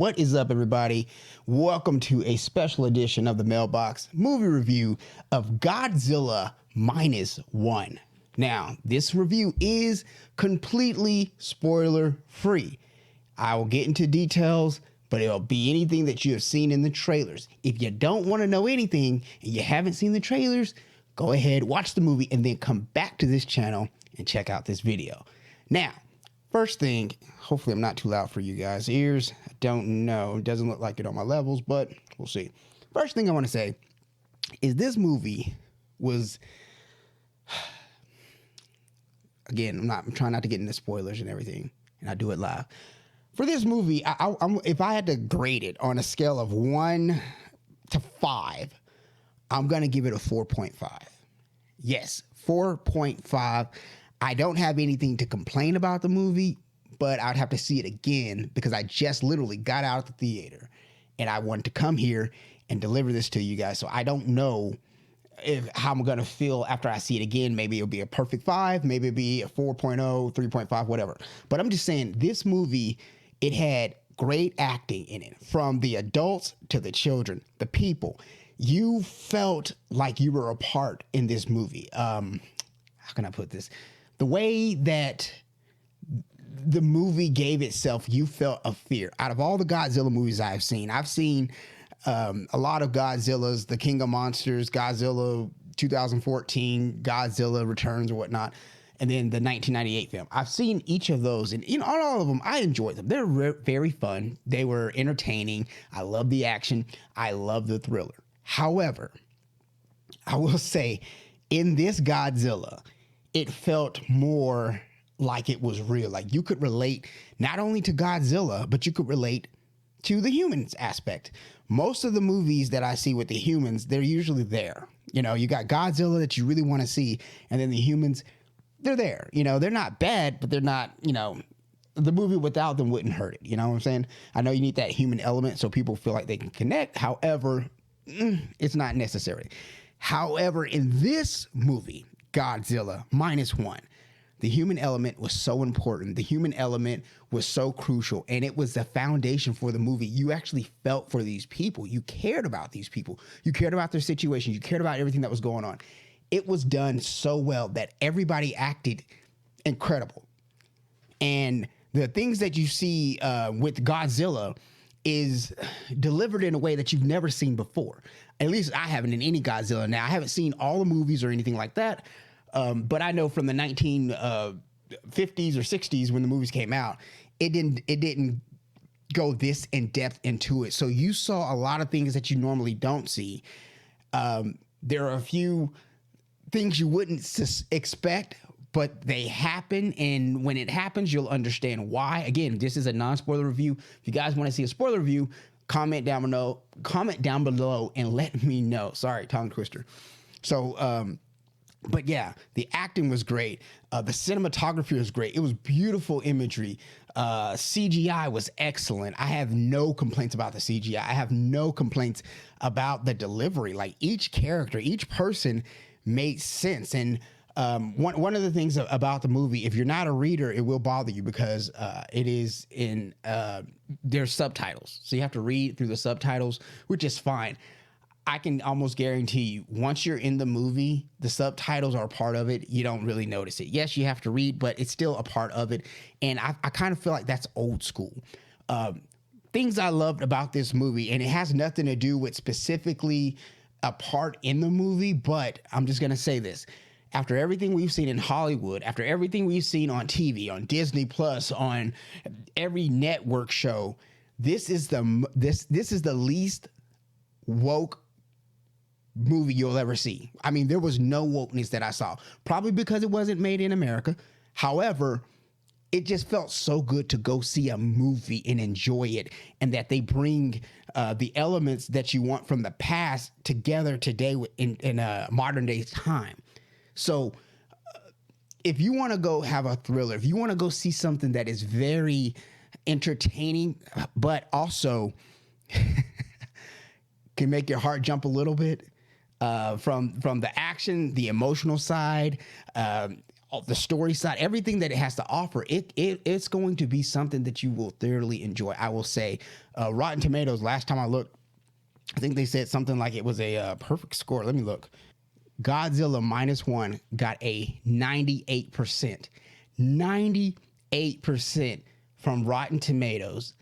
What is up, everybody? Welcome to a special edition of the Mailbox movie review of Godzilla Minus One. Now, this review is completely spoiler free. I will get into details, but it'll be anything that you have seen in the trailers. If you don't want to know anything and you haven't seen the trailers, go ahead, watch the movie, and then come back to this channel and check out this video. Now, first thing, hopefully I'm not too loud for you guys' ears. I don't know. It doesn't look like it on my levels, but we'll see. First thing I want to say is this movie was, again, I'm trying not to get into spoilers and everything, and I do it live. For this movie, if I had to grade it on a scale of 1 to 5, I'm going to give it a 4.5. Yes, 4.5. I don't have anything to complain about the movie, but I'd have to see it again because I just literally got out of the theater and I wanted to come here and deliver this to you guys. So I don't know how I'm going to feel after I see it again. Maybe it'll be a perfect 5, maybe it'll be a 4.0, 3.5, whatever. But I'm just saying this movie, it had great acting in it, from the adults to the children, the people. You felt like you were a part in this movie. How can I put this? The way that the movie gave itself, you felt a fear. Out of all the Godzilla movies I've seen a lot of Godzillas, the King of Monsters, Godzilla 2014, Godzilla Returns or whatnot, and then the 1998 film. I've seen each of those, and all of them, I enjoyed them. They're very fun. They were entertaining. I love the action. I love the thriller. However, I will say, in this Godzilla, it felt more like it was real. Like you could relate not only to Godzilla, but you could relate to the humans aspect. Most of the movies that I see with the humans, they're usually there. You know, you got Godzilla that you really want to see, and then the humans, they're there. You know, they're not bad, but they're not, the movie without them wouldn't hurt it. You know what I'm saying? I know you need that human element so people feel like they can connect. However, it's not necessary. However, in this movie, Godzilla Minus One, the human element was so important. The human element was so crucial, and it was the foundation for the movie. You actually felt for these people. You cared about these people. You cared about their situation. You cared about everything that was going on. It was done so well that everybody acted incredible. And the things that you see with Godzilla is delivered in a way that you've never seen before. At least I haven't in any Godzilla. Now, I haven't seen all the movies or anything like that, but I know from the 1950s or 60s when the movies came out, it didn't go this in depth into it. So you saw a lot of things that you normally don't see. There are a few things you wouldn't expect, but they happen, and when it happens, you'll understand why. Again, this is a non-spoiler review. If you guys want to see a spoiler review, comment down below and let me know. Sorry, tongue twister. So, but yeah, the acting was great. The cinematography was great. It was beautiful imagery. CGI was excellent. I have no complaints about the CGI. I have no complaints about the delivery. Like each character, each person made sense. And one of the things about the movie, if you're not a reader, it will bother you because it is in there's subtitles, so you have to read through the subtitles, which is fine. I can almost guarantee you, once you're in the movie, the subtitles are a part of it. You don't really notice it. Yes, you have to read, but it's still a part of it. And I kind of feel like that's old school. Things I loved about this movie, and it has nothing to do with specifically a part in the movie, but I'm just going to say this. After everything we've seen in Hollywood, after everything we've seen on TV, on Disney Plus, on every network show, this is the least woke movie you'll ever see. I mean, there was no wokeness that I saw, probably because it wasn't made in America. However, it just felt so good to go see a movie and enjoy it, and that they bring the elements that you want from the past together today in a modern day time. So if you want to go have a thriller, if you want to go see something that is very entertaining, but also can make your heart jump a little bit, from the action, the emotional side, the story side, everything that it has to offer, it's going to be something that you will thoroughly enjoy. I will say, Rotten Tomatoes, last time I looked, I think they said something like it was a perfect score. Let me look. Godzilla Minus One got a 98%. 98% from Rotten Tomatoes.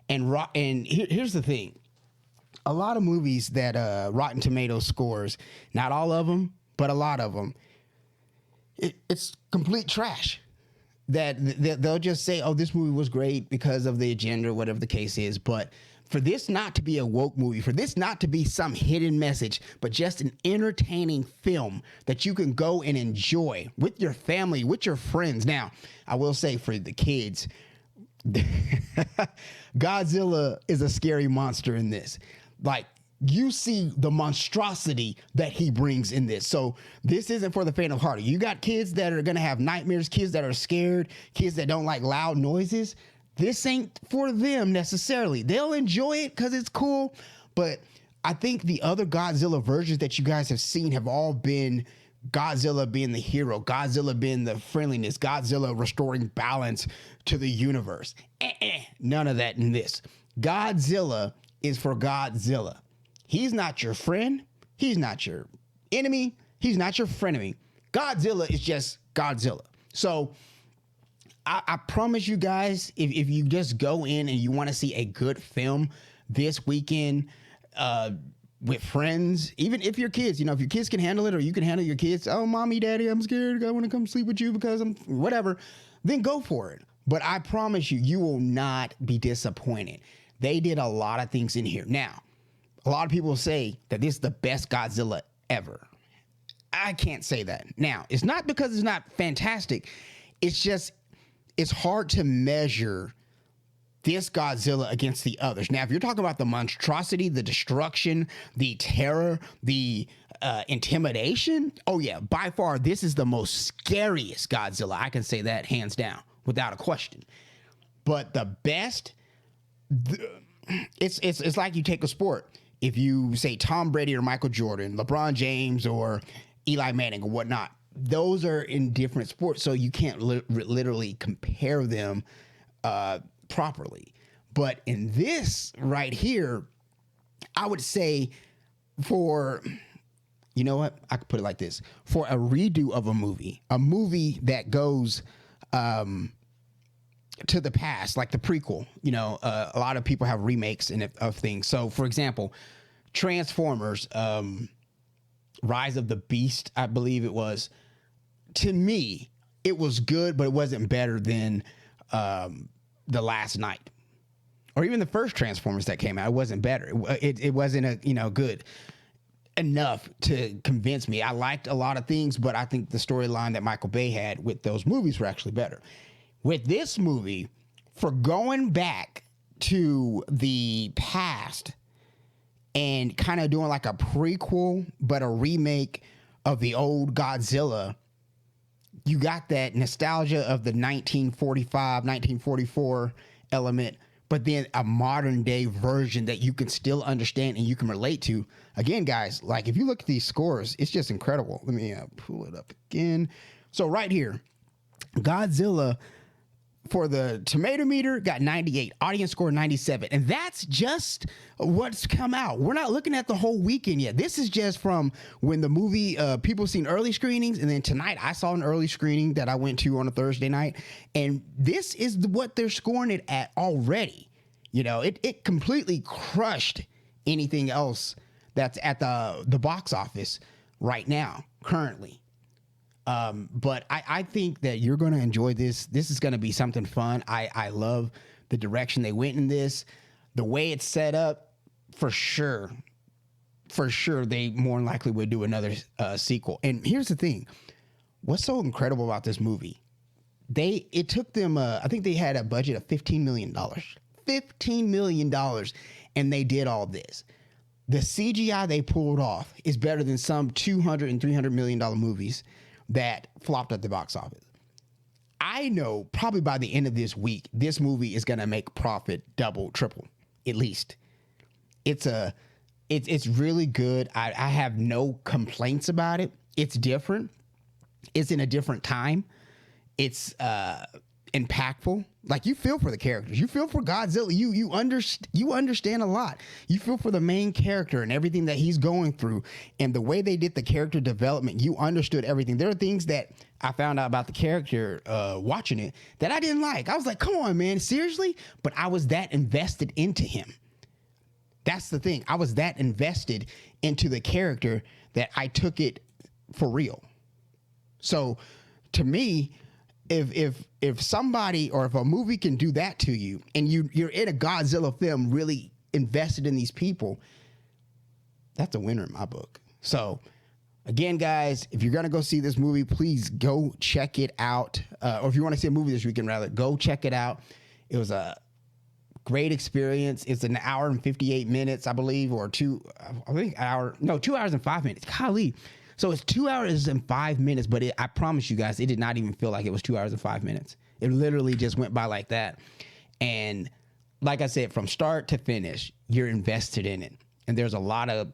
And here's the thing. A lot of movies that Rotten Tomatoes scores, not all of them, but a lot of them, it's complete trash. That they'll just say, oh, this movie was great because of the agenda, whatever the case is. But for this not to be a woke movie, for this not to be some hidden message, but just an entertaining film that you can go and enjoy with your family, with your friends. Now, I will say for the kids, Godzilla is a scary monster in this. Like, you see the monstrosity that he brings in this. So this isn't for the faint of heart. You got kids that are going to have nightmares, kids that are scared, kids that don't like loud noises. This ain't for them necessarily. They'll enjoy it because it's cool. But I think the other Godzilla versions that you guys have seen have all been Godzilla being the hero, Godzilla being the friendliness, Godzilla restoring balance to the universe. None of that in this. Godzilla is for Godzilla. He's not your friend. He's not your enemy. He's not your frenemy. Godzilla is just Godzilla. So I promise you guys, if you just go in and you want to see a good film this weekend with friends, even if your kids, if your kids can handle it or you can handle your kids, oh, mommy, daddy, I'm scared. I want to come sleep with you because I'm whatever, then go for it. But I promise you, you will not be disappointed. They did a lot of things in here. Now, a lot of people say that this is the best Godzilla ever. I can't say that. Now, it's not because it's not fantastic. It's just, it's hard to measure this Godzilla against the others. Now, if you're talking about the monstrosity, the destruction, the terror, the intimidation, oh yeah, by far, this is the most scariest Godzilla. I can say that hands down, without a question. But the best, it's like you take a sport. If you say Tom Brady or Michael Jordan, LeBron James or Eli Manning or whatnot, those are in different sports, so you can't literally compare them properly. But in this right here, I would say for, you know what? I could put it like this. For a redo of a movie that goes to the past, like the prequel, a lot of people have remakes of things. So, for example, Transformers, Rise of the Beast, I believe it was. To me, it was good, but it wasn't better than The Last Night, or even the first Transformers that came out. It wasn't better. It wasn't good enough to convince me. I liked a lot of things, but I think the storyline that Michael Bay had with those movies were actually better. With this movie, for going back to the past and kind of doing like a prequel, but a remake of the old Godzilla, you got that nostalgia of the 1945, 1944 element, but then a modern day version that you can still understand and you can relate to. Again, guys, like if you look at these scores, it's just incredible. Let me pull it up again. So right here, Godzilla for the tomato meter got 98, audience score 97, and that's just what's come out. We're not looking at the whole weekend yet. This is just from when the movie people seen early screenings, and then tonight I saw an early screening that I went to on a Thursday night, and this is what they're scoring it at already. It completely crushed anything else that's at the box office right now currently. But I think that you're going to enjoy this. This is going to be something fun. I love the direction they went in this, the way it's set up. For sure, they more than likely would do another sequel. And here's the thing. What's so incredible about this movie? It took them, I think they had a budget of $15 million. $15 million, and they did all this. The CGI they pulled off is better than some $200 and $300 million movies that flopped at the box office. I know probably by the end of this week, this movie is going to make profit double, triple, at least. It's really good. I have no complaints about it. It's different. It's in a different time. It's impactful. Like, you feel for the characters. You feel for Godzilla. You understand a lot. You feel for the main character and everything that he's going through, and the way they did the character development. You understood everything. There are things that I found out about the character watching it that I didn't like. I was like, come on, man, seriously? But I was that invested into him. That's the thing. I was that invested into the character that I took it for real. So to me, if somebody, or if a movie can do that to you, and you're in a Godzilla film really invested in these people, that's a winner in my book. So again, guys, if you're going to go see this movie, please go check it out. Or if you want to see a movie this weekend, rather, go check it out. It was a great experience. It's an hour and 58 minutes, I believe, or 2 hours and 5 minutes. Golly. So it's 2 hours and 5 minutes, but I promise you guys, it did not even feel like it was 2 hours and 5 minutes. It literally just went by like that. And like I said, from start to finish, you're invested in it. And there's a lot of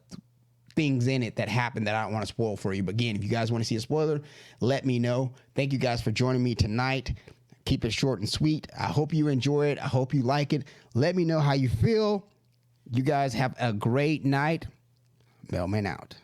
things in it that happen that I don't want to spoil for you. But again, if you guys want to see a spoiler, let me know. Thank you guys for joining me tonight. Keep it short and sweet. I hope you enjoy it. I hope you like it. Let me know how you feel. You guys have a great night. Melman out.